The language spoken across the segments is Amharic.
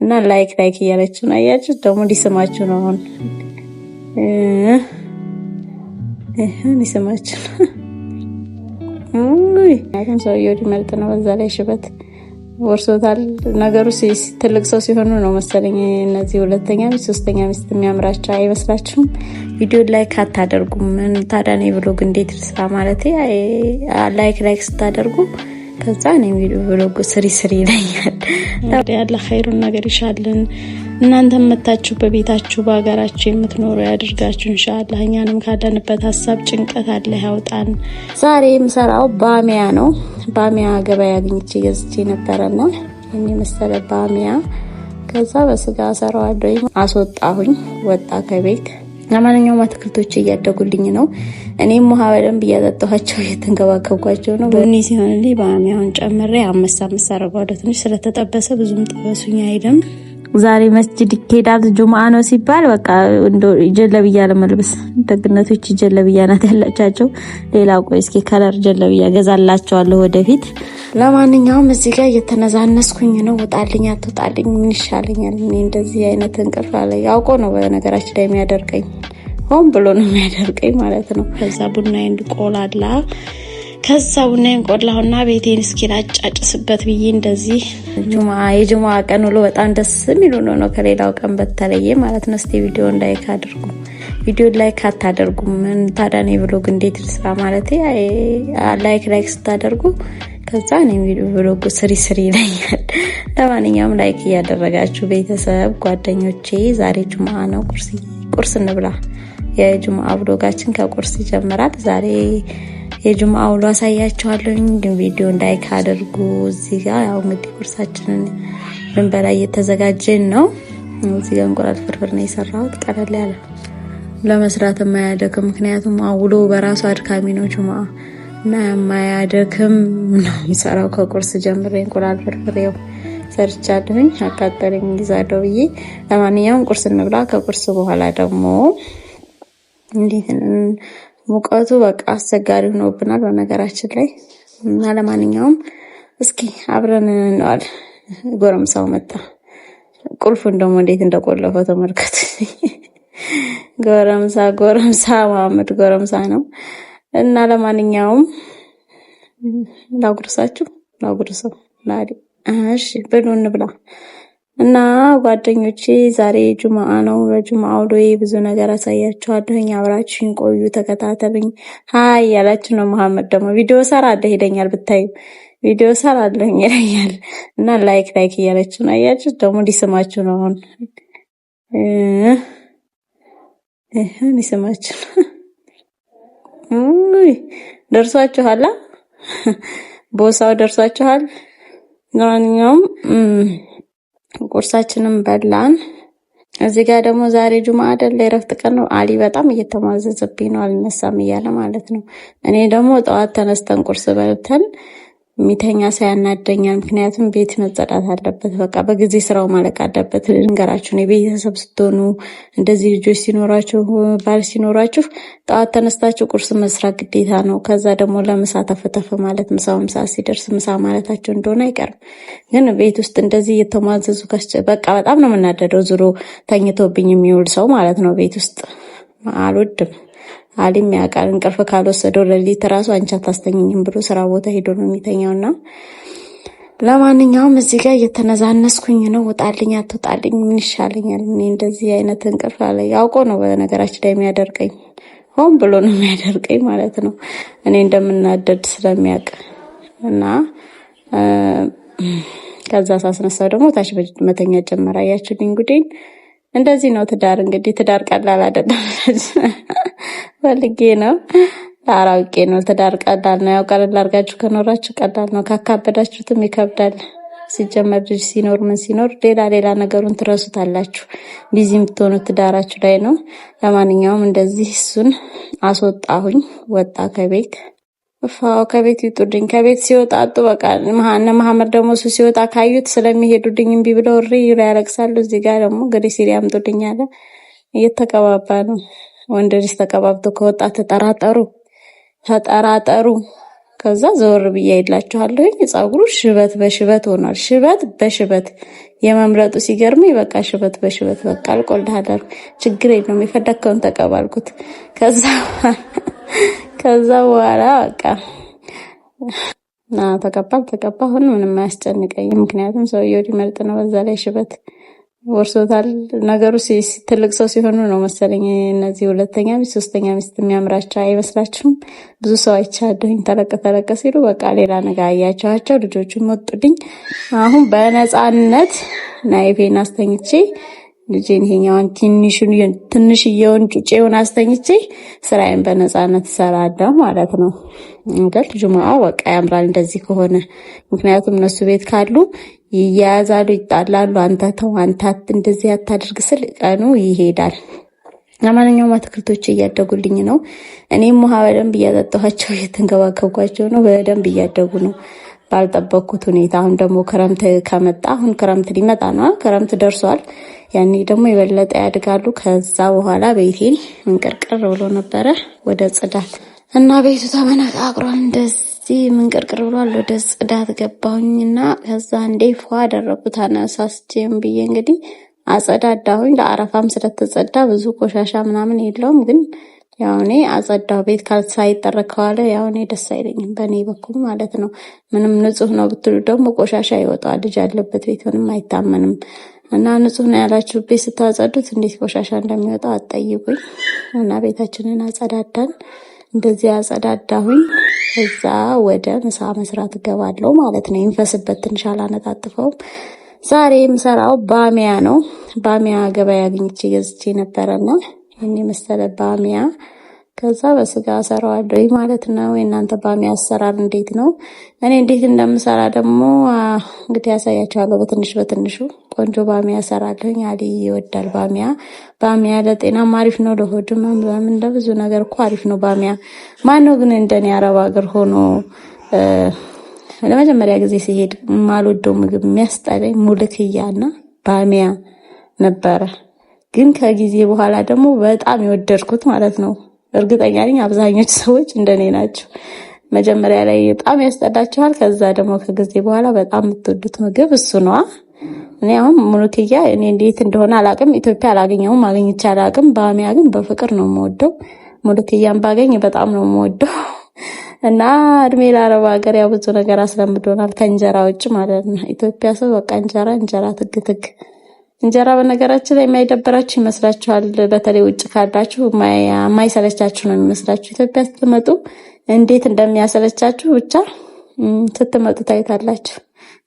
እና ላይክ እያለች ነው። አያችሁ ደግሞ ሊስማችሁ ነው። አሁን ሊስማችሁ ነው። ሰውየው ሊመልጥ ነው። በዛ ላይ ሽበት ወርሶታል። ነገሩ ትልቅ ሰው ሲሆኑ ነው መሰለኝ እነዚህ ሁለተኛ ሚስት ሶስተኛ ሚስት የሚያምራቸው አይመስላችሁም? ቪዲዮ ላይክ አታደርጉም? ምን ታዲያ ነው ብሎግ እንዴት ልስራ ማለት ላይክ ስታደርጉ ከዛ ነው ቪዲዮ ብሎግ ስሪ ይለኛል። ያለ ኸይሩን ነገር ይሻልን። እናንተም መታችሁ በቤታችሁ በአገራችሁ የምትኖሩ ያድርጋችሁ ኢንሻአላህ። እኛንም ካለንበት ሀሳብ ጭንቀት አለ ያውጣን። ዛሬ የምሰራው ባሚያ ነው። ባሚያ ገበያ አግኝቼ ገዝቼ ነበርና እኔ መሰለ ባሚያ ከዛ በስጋ ሰራዋለሁ። አስወጣሁኝ፣ ወጣ ከቤት። ለማንኛውም አትክልቶች እያደጉልኝ ነው። እኔም ውሃ በደንብ እያጠጣኋቸው እየተንከባከብኳቸው ነው። ቡኒ ሲሆንልኝ ባሚያውን ጨምሬ አመሳ አደርገዋለሁ። ትንሽ ስለተጠበሰ ብዙም ጥበሱኝ አይደለም። ዛሬ መስጂድ ይኬዳል ጁምአ ነው ሲባል በቃ ጀለብያ ለመልበስ ደግነቶች ጀለብያ ናት ያላቻቸው። ሌላው ቆይ እስኪ ከለር ጀለብያ ገዛላቸዋለሁ ወደፊት። ለማንኛውም እዚህ ጋር እየተነዛነስኩኝ ነው። ወጣልኝ አትወጣልኝ ምን ይሻለኛል? እኔ እንደዚህ አይነት እንቅልፍ አለ ያውቆ ነው በነገራችን ላይ የሚያደርገኝ፣ ሆን ብሎ ነው የሚያደርገኝ ማለት ነው። ከዛ ቡናዬን እንቆላላ ከዛ ቡናዬን ቆላሁና ቤቴን እስኪ ላጫጭስበት ብዬ እንደዚህ የጁምአ ቀን ውሎ በጣም ደስ የሚል ነው ከሌላው ቀን በተለየ ማለት ነው። እስቲ ቪዲዮ ላይክ አድርጉ። ቪዲዮ ላይክ አታደርጉም? ምን ታዲያ ነው ብሎግ እንዴት ልስራ ማለት ላይክ ስታደርጉ ከዛ ነው ቪዲዮ ብሎግ ስሪ ይለኛል። ለማንኛውም ላይክ እያደረጋችሁ ቤተሰብ ጓደኞቼ፣ ዛሬ ጁምአ ነው። ቁርስ እንብላ። የጁምአ ብሎጋችን ከቁርስ ይጀምራል። ዛሬ የጁምአ ውሎ አሳያችኋለሁ። ግን ቪዲዮ ላይክ አድርጉ። እዚህ ጋር ያው እንግዲህ ቁርሳችንን ልንበላ እየተዘጋጀን ነው። እዚህ ጋር እንቁላል ፍርፍር ነው የሰራሁት፣ ቀለል ያለ ለመስራት የማያደክም። ምክንያቱም ውሎ በራሱ አድካሚ ነው ጁምአ እና የማያደክም ነው የሚሰራው። ከቁርስ ጀምሬ እንቁላል ፍርፍር ያው ሰርቻለሁኝ። አቃጠለኝ ይዛለው ብዬ። ለማንኛውም ቁርስ እንብላ። ከቁርስ በኋላ ደግሞ እንዴት ሙቀቱ በቃ አስቸጋሪ ሆኖብናል በነገራችን ላይ። እና ለማንኛውም እስኪ አብረን እንዋል። ጎረምሳው መጣ። ቁልፉን ደግሞ እንዴት እንደቆለፈው ተመልከቱ። ጎረምሳ መሐመድ ጎረምሳ ነው። እና ለማንኛውም ላጉርሰው እሺ ብሉ እንብላ። እና ጓደኞቼ ዛሬ ጁምአ ነው። በጁምአ ውሎዬ ብዙ ነገር አሳያችኋለሁ። አብራችሁኝ ቆዩ፣ ተከታተሉኝ። ሃይ ያላችሁ ነው። መሐመድ ደግሞ ቪዲዮ ሰራለሁ ይለኛል። ብታዩ ቪዲዮ ሰራለሁ ይለኛል። እና ላይክ እያለች ነው። አያችሁ ደግሞ ሊስማችሁ ነው። አሁን ሊስማችሁ ደርሷችኋል። ቦሳው ደርሷችኋል። ለማንኛውም ቁርሳችንን በላን። እዚህ ጋር ደግሞ ዛሬ ጁምአ አይደል የረፍት ቀን ነው። አሊ በጣም እየተማዘዘብኝ ነው፣ አልነሳም እያለ ማለት ነው። እኔ ደግሞ ጠዋት ተነስተን ቁርስ በልተን ሚተኛ ሳያናደኛል። ምክንያቱም ቤት መጸዳት አለበት። በቃ በጊዜ ስራው ማለቅ አለበት። ልንገራችሁ ነው ቤተሰብ ስትሆኑ እንደዚህ ልጆች ሲኖራችሁ ባል ሲኖራችሁ ጠዋት ተነስታችሁ ቁርስ መስራት ግዴታ ነው። ከዛ ደግሞ ለምሳ ተፈተፈ ማለት ምሳው ሲደርስ ምሳ ማለታቸው እንደሆነ አይቀርም። ግን ቤት ውስጥ እንደዚህ እየተሟዘዙ በቃ በጣም ነው የምናደደው። ዙሮ ተኝቶብኝ የሚውል ሰው ማለት ነው ቤት ውስጥ አልወድም። አሊም ያውቃል። እንቅልፍ ካልወሰደው ለሊት ራሱ አንቺ አታስተኝኝም ብሎ ስራ ቦታ ሄዶ ነው የሚተኛውና ለማንኛውም እዚህ ጋር እየተነዛነስኩኝ ነው። ወጣልኝ አትወጣልኝ ምን ይሻለኛል? እኔ እንደዚህ አይነት እንቅልፍ አለ ያውቆ ነው በነገራችን ላይ የሚያደርገኝ፣ ሆን ብሎ ነው የሚያደርገኝ ማለት ነው። እኔ እንደምናደድ ስለሚያውቅ እና ከዛ ሳስነሳው ደግሞ ታች መተኛ ጀመረ። አያችሁልኝ ጉዴን። እንደዚህ ነው ትዳር። እንግዲህ ትዳር ቀላል አይደለም። ፈልጌ ነው አራውቄ ነው። ትዳር ቀላል ነው። ያው ቀላል አድርጋችሁ ከኖራችሁ ቀላል ነው፣ ካካበዳችሁትም ይከብዳል። ሲጀመር ልጅ ሲኖር ምን ሲኖር ሌላ ነገሩን ትረሱታላችሁ። ቢዚ የምትሆኑት ትዳራችሁ ላይ ነው። ለማንኛውም እንደዚህ እሱን አስወጣሁኝ፣ ወጣ ከቤት ከቤት ይጡልኝ። ከቤት ሲወጣጡ በቃ መሐመድ ደግሞ እሱ ሲወጣ ካዩት ስለሚሄዱልኝ እምቢ ብለው እሪ ያለቅሳሉ። እዚህ ጋር ደግሞ እንግዲህ ሲሪ ያምጡልኝ አለ። እየተቀባባ ነው። ወንድ ልጅ ተቀባብቶ ከወጣ ተጠራጠሩ። ከዛ ዘወር ብዬ አይላችኋለሁ ፀጉሩ ሽበት በሽበት ሆኗል። ሽበት በሽበት የመምረጡ ሲገርመኝ በቃ ሽበት በሽበት በቃ አልቆልሃለሁ ችግር የለውም የፈለከውን ተቀባልኩት። ከዛ በኋላ በቃ ተቀባ አሁን ምንም አያስጨንቀኝም። ምክንያቱም ሰውየው ሊመርጥ ነው። በዛ ላይ ሽበት ወርሶታል። ነገሩ ትልቅ ሰው ሲሆኑ ነው መሰለኝ እነዚህ ሁለተኛ ሚስት ሶስተኛ ሚስት የሚያምራቸው አይመስላችሁም? ብዙ ሰው አይቻለሁኝ ተለቀ ሲሉ በቃ ሌላ ነገር አያቸዋቸው። ልጆቹን ወጡልኝ። አሁን በነፃነት ናይፌን አስተኝቼ ልጄን ይሄኛውን ትንሽዬውን ጩጬውን አስተኝቼ ስራዬን በነፃነት እሰራለሁ ማለት ነው። እንግዲህ ጁማአው በቃ ያምራል እንደዚህ ከሆነ። ምክንያቱም እነሱ ቤት ካሉ ይያያዛሉ፣ ይጣላሉ። አንተ ተው አንተ እንደዚህ አታድርግ ስል ቀኑ ይሄዳል። ለማንኛውም አትክልቶች እያደጉልኝ ነው። እኔም ውሃ በደንብ እያጠጣኋቸው እየተንከባከብኳቸው ነው። በደንብ እያደጉ ነው ባልጠበቅኩት ሁኔታ። አሁን ደግሞ ክረምት ከመጣ አሁን ክረምት ሊመጣ ነው። ክረምት ደርሷል። ያኔ ደግሞ የበለጠ ያድጋሉ። ከዛ በኋላ ቤቴን ምንቅርቅር ብሎ ነበረ ወደ ጽዳት እና ቤቱ ተመነቃቅሯል። እንደዚህ ምንቅርቅር ብሏል። ወደ ጽዳት ገባሁኝና ከዛ እንዴ ፏ አደረኩት አነሳስቼም ብዬ እንግዲህ አጸዳዳሁኝ። ለአረፋም ስለተጸዳ ብዙ ቆሻሻ ምናምን የለውም። ግን ያው እኔ አጸዳሁ። ቤት ሳይጠረግ ከዋለ ያው እኔ ደስ አይለኝም በእኔ በኩል ማለት ነው። ምንም ንጹህ ነው ብትሉ ደግሞ ቆሻሻ ይወጣዋል። ልጅ ያለበት ቤት ምንም አይታመንም። እና ንጹህ ነው ያላችሁ ቤት ስታጸዱት እንዴት ቆሻሻ እንደሚወጣው አትጠይቁኝ። እና ቤታችንን አጸዳዳን። እንደዚህ አጸዳዳሁኝ። እዛ ወደ ምሳ መስራት እገባለሁ ማለት ነው። ይንፈስበት ትንሽ አላነጣጥፈውም። ዛሬ የምሰራው ባሚያ ነው። ባሚያ ገበያ አግኝቼ ገዝቼ ነበረና ይሄን የመሰለ ባሚያ ከዛ በስጋ ሰራዋለሁ ማለት ነው። የእናንተ ባሚያ አሰራር እንዴት ነው? እኔ እንዴት እንደምሰራ ደግሞ እንግዲህ ያሳያችኋለሁ። በትንሹ ቆንጆ ባሚያ ሰራለሁኝ። አሊ ይወዳል ባሚያ ለጤናም አሪፍ ነው፣ ለሆድም ለምን ለብዙ ነገር እኮ አሪፍ ነው ባሚያ። ማነው ግን እንደኔ አረብ ሀገር ሆኖ ለመጀመሪያ ጊዜ ሲሄድ ማልወደው ምግብ የሚያስጠላኝ ሙልክያና ባሚያ ነበረ። ግን ከጊዜ በኋላ ደግሞ በጣም የወደድኩት ማለት ነው። እርግጠኛ ነኝ አብዛኞቹ ሰዎች እንደኔ ናቸው። መጀመሪያ ላይ በጣም ያስጠላችኋል። ከዛ ደግሞ ከጊዜ በኋላ በጣም የምትወዱት ምግብ እሱ ነው። እኔ አሁን ሙሉክያ እኔ እንዴት እንደሆነ አላቅም። ኢትዮጵያ አላገኘውም፣ አግኝቼ አላቅም። ባሚያ ግን በፍቅር ነው የምወደው። ሙሉክያን ባገኝ በጣም ነው የምወደው። እና እድሜ ለአረብ ሀገር ያው ብዙ ነገር አስለምዶናል ከእንጀራ ውጭ ማለት ነው። ኢትዮጵያ ሰው በቃ እንጀራ ትግትግ እንጀራ በነገራችን ላይ የማይደበራችሁ ይመስላችኋል። በተለይ ውጭ ካላችሁ የማይሰለቻችሁ ነው የሚመስላችሁ። ኢትዮጵያ ስትመጡ እንዴት እንደሚያሰለቻችሁ ብቻ ስትመጡ ታይታላችሁ።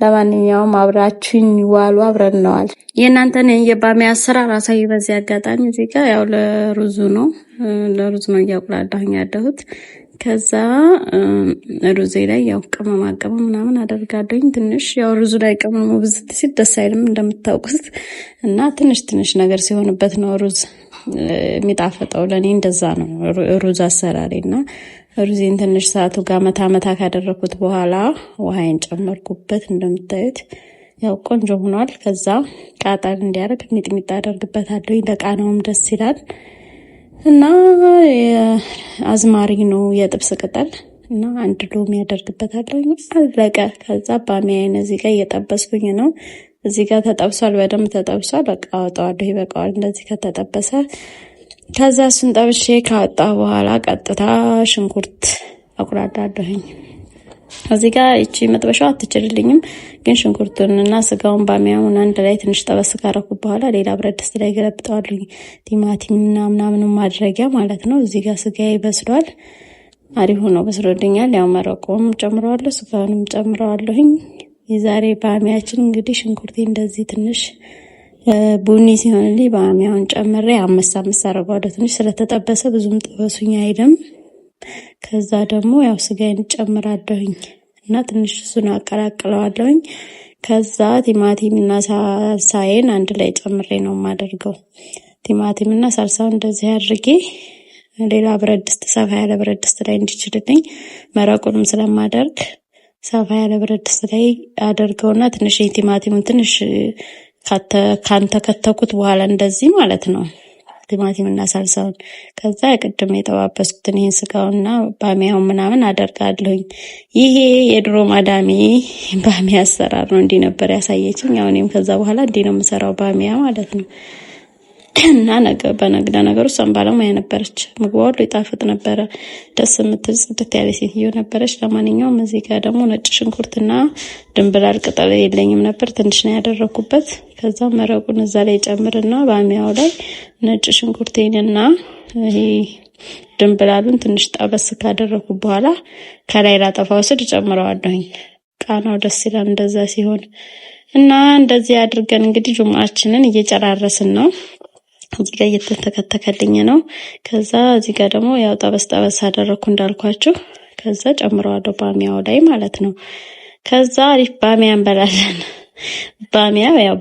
ለማንኛውም አብራችሁኝ ዋሉ፣ አብረን ነዋል። የእናንተን የባሚያ አሰራር አሳይ። በዚህ አጋጣሚ እዚህ ጋር ያው ለሩዝ ነው እያቁላላሁኝ ያለሁት። ከዛ ሩዜ ላይ ያው ቅመማ ቅመም ምናምን አደርጋለሁኝ። ትንሽ ያው ሩዙ ላይ ቅመሙ ብዝት ሲል ደስ አይልም እንደምታውቁት። እና ትንሽ ነገር ሲሆንበት ነው ሩዝ የሚጣፈጠው። ለኔ እንደዛ ነው ሩዝ አሰራሬና ሩዜን ትንሽ ሰዓቱ ጋር መታ ካደረኩት በኋላ ውሃዬን ጨመርኩበት። እንደምታዩት ያው ቆንጆ ሆኗል። ከዛ ቃጠል እንዲያደርግ ሚጥሚጣ አደርግበታለሁ። ለቃናውም ደስ ይላል። እና አዝማሪ ነው የጥብስ ቅጠል እና አንድ ሎሚ ያደርግበታለሁ። አለቀ። ከዛ ባሚያዬን እዚህ ጋር እየጠበስኩኝ ነው። እዚህ ጋር ተጠብሷል፣ በደንብ ተጠብሷል። በቃ አወጣዋለሁ። ይበቃዋል እንደዚህ ከተጠበሰ። ከዛ እሱን ጠብሼ ካወጣ በኋላ ቀጥታ ሽንኩርት አቁላላለሁኝ። እዚህ ጋር እቺ መጥበሻው አትችልልኝም፣ ግን ሽንኩርቱንና ስጋውን ባሚያውን አንድ ላይ ትንሽ ጠበስ ካረኩ በኋላ ሌላ ብረት ድስት ላይ ገለብጠዋለሁ። ቲማቲምና ምናምን ማድረጊያ ማለት ነው። እዚህ ጋር ስጋዬ በስሏል። አሪፍ ሆኖ በስሎልኛል። ያው መረቆም ጨምረዋለሁ፣ ስጋውንም ጨምረዋለሁኝ። የዛሬ ባሚያችን እንግዲህ ሽንኩርቴ እንደዚህ ትንሽ ቡኒ ሲሆንልኝ ባሚያውን ጨምሬ አምስት አረጋለሁ። ትንሽ ስለተጠበሰ ብዙም ጥበሱኝ አይደም። ከዛ ደግሞ ያው ስጋዬን ጨምራለሁኝ እና ትንሽ እሱን አቀላቅለዋለሁኝ። ከዛ ቲማቲምና ሳልሳዬን አንድ ላይ ጨምሬ ነው የማደርገው። ቲማቲምና ሳልሳውን እንደዚህ አድርጌ ሌላ ብረት ድስት ሰፋ ያለ ብረት ድስት ላይ እንዲችልልኝ መረቁንም ስለማደርግ ሰፋ ያለ ብረት ድስት ላይ አደርገውና ትንሽ ቲማቲሙን ትንሽ ካንተከተኩት በኋላ እንደዚህ ማለት ነው ቲማቲም እና ሳልሳውን። ከዛ ቅድም የጠባበስኩትን ይሄን ስጋውና ባሚያው ምናምን አደርጋለሁኝ። ይሄ የድሮ ማዳሜ ባሚያ አሰራር ነው። እንዲህ ነበር ያሳየችኝ። ያው እኔም ከዛ በኋላ እንዲህ ነው የምሰራው ባሚያ ማለት ነው። እና ነገሩ እሷም ባለሙያ ነበረች። ምግቧ ሁሉ ይጣፍጥ ነበረ። ደስ የምትል ጽድት ያለ ሴትዮ ነበረች። ለማንኛውም እዚህ ጋር ደግሞ ነጭ ሽንኩርትና ድንብላል ቅጠል የለኝም ነበር፣ ትንሽ ነው ያደረኩበት። ከዛ መረቁን እዛ ላይ ጨምርና ባሚያው ላይ ነጭ ሽንኩርቴንና ይሄ ድንብላሉን ትንሽ ጠበስ ካደረኩ በኋላ ከላይ ላጠፋው ስል ጨምረዋለሁኝ። ቃናው ደስ ይላል እንደዛ ሲሆን። እና እንደዚህ አድርገን እንግዲህ ጁምአችንን እየጨራረስን ነው። እዚህ ጋር እየተከተከልኝ ነው። ከዛ እዚህ ጋር ደግሞ ያው ጠበስ አደረኩ እንዳልኳችሁ። ከዛ ጨምረዋለሁ ባሚያው ላይ ማለት ነው። ከዛ አሪፍ ባሚያ እንበላለን። ባሚያ ያው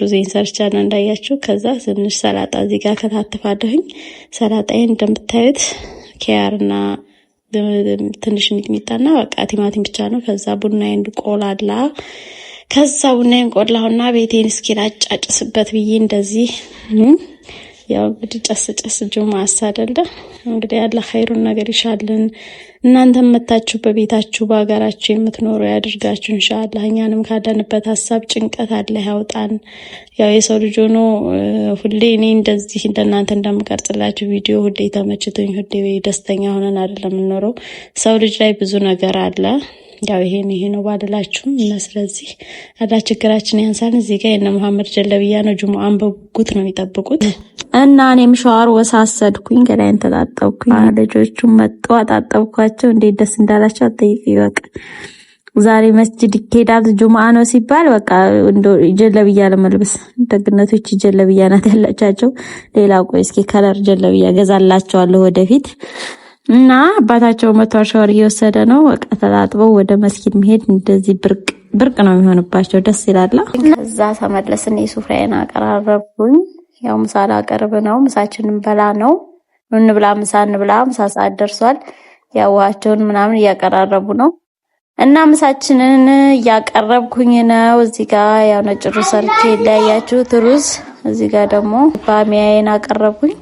ሩዜን ሰርቻለሁ እንዳያችሁ። ከዛ ትንሽ ሰላጣ እዚህ ጋር ከታተፋለሁኝ። ሰላጣዬን እንደምታዩት ኪያርና ትንሽ ሚጥሚጣና በቃ ቲማቲም ብቻ ነው። ከዛ ቡናዬን ቆላላ። ከዛ ቡናዬን ቆላሁና ቤቴን እስኪላጫጭስበት ብዬ እንደዚህ ያው እንግዲህ ጨስ ጁማ አሳደለ እንግዲህ ያለ ኸይሩን ነገር ይሻልን። እናንተም መታችሁ በቤታችሁ በአገራችሁ የምትኖሩ ያድርጋችሁ ኢንሻአላህ። እኛንም ካለንበት ሐሳብ ጭንቀት አለ ያውጣን። ያው የሰው ልጅ ሆኖ ሁሌ እኔ እንደዚህ እንደናንተ እንደምቀርጽላችሁ ቪዲዮ ሁሌ ተመችቶኝ ሁሌ ደስተኛ ሆነን አይደለም የምንኖረው። ሰው ልጅ ላይ ብዙ ነገር አለ። ያው ይሄ ነው ባደላችሁም እና ስለዚህ አላህ ችግራችን ያንሳን። እዚህ ጋር የነ መሐመድ ጀለብያ ነው ጁሙአን በጉት ነው የሚጠብቁት። እና እኔም ሻወር ወሳሰድኩኝ፣ ገላይን ተጣጣብኩኝ። ልጆቹ መጡ አጣጣብኳቸው። እንዴት ደስ እንዳላቸው አጠይቁኝ። በቃ ዛሬ መስጂድ ይሄዳል ጁሙአ ነው ሲባል በቃ ጀለብያ ለመልበስ ደግነቶች ጀለብያ ናት ያላቻቸው። ሌላ ቆይ እስኪ ከለር ጀለብያ ገዛላቸዋለሁ ወደፊት። እና አባታቸው መቷር ሻወር እየወሰደ ነው። በቃ ተጣጥበው ወደ መስጊድ መሄድ እንደዚህ ብርቅ ነው የሚሆንባቸው። ደስ ይላል። ከዛ ተመለስን። የሱፍራዬን አቀራረብኩኝ። ያው ምሳ ላቀርብ ነው። ምሳችንን በላ ነው። እንብላ ምሳ እንብላ። ምሳ ሰዓት ደርሷል። ያው ውሃቸውን ምናምን እያቀራረቡ ነው። እና ምሳችንን እያቀረብኩኝ ነው። እዚህ ጋር ያው ነጭ ሩዝ ሰርቼ ያያችሁት ሩዝ። እዚህ ጋር ደግሞ ባሚያዬን አቀረብኩኝ።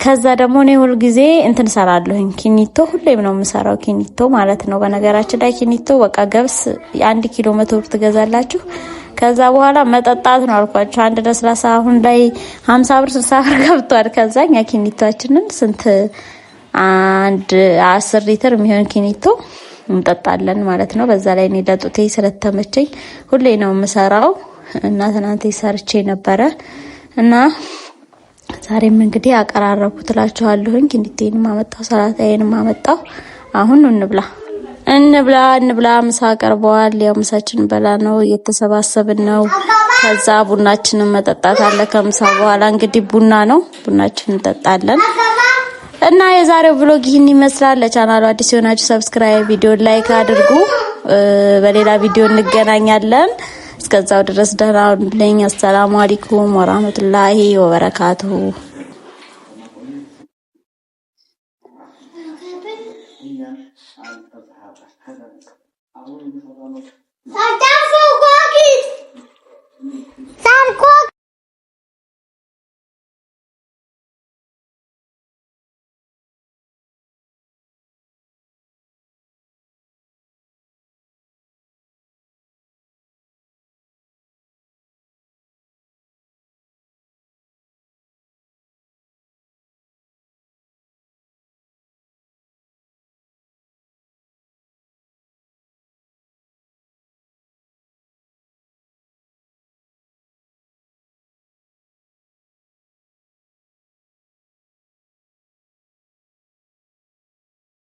ከዛ ደግሞ እኔ ሁሉ ጊዜ እንትን ሰራለሁኝ ኪኒቶ፣ ሁሌም ነው የምሰራው ኪኒቶ ማለት ነው። በነገራችን ላይ ኪኒቶ በቃ ገብስ 1 ኪሎ 100 ብር ትገዛላችሁ። ከዛ በኋላ መጠጣት ነው አልኳችሁ። አንድ ለስላሳ አሁን ላይ 50 ብር 60 ብር ገብቷል። ከዛኛ ኪኒቶአችንን ስንት 10 ሊትር የሚሆን ኪኒቶ እንጠጣለን ማለት ነው። በዛ ላይ እኔ ለጡቴ ስለተመቸኝ ሁሌ ነው የምሰራው እና ትናንት ሰርቼ ነበረ እና ዛሬም እንግዲህ አቀራረብኩት እላችኋለሁኝ። ኪኒቴንም አመጣው፣ ሰላጣዬንም አመጣው። አሁን እንብላ። ምሳ ቀርበዋል። ያው ምሳችን በላ ነው፣ እየተሰባሰብን ነው። ከዛ ቡናችንን መጠጣት አለ። ከምሳ በኋላ እንግዲህ ቡና ነው፣ ቡናችንን እንጠጣለን። እና የዛሬው ብሎግ ይህን ይመስላል። ለቻናሉ አዲስ የሆናችሁ ሰብስክራይብ፣ ቪዲዮ ላይክ አድርጉ። በሌላ ቪዲዮ እንገናኛለን። እስከዛው ድረስ ደህና ሁኑልኝ። አሰላሙ አለይኩም ወራህመቱላሂ ወበረካቱሁ። Sarko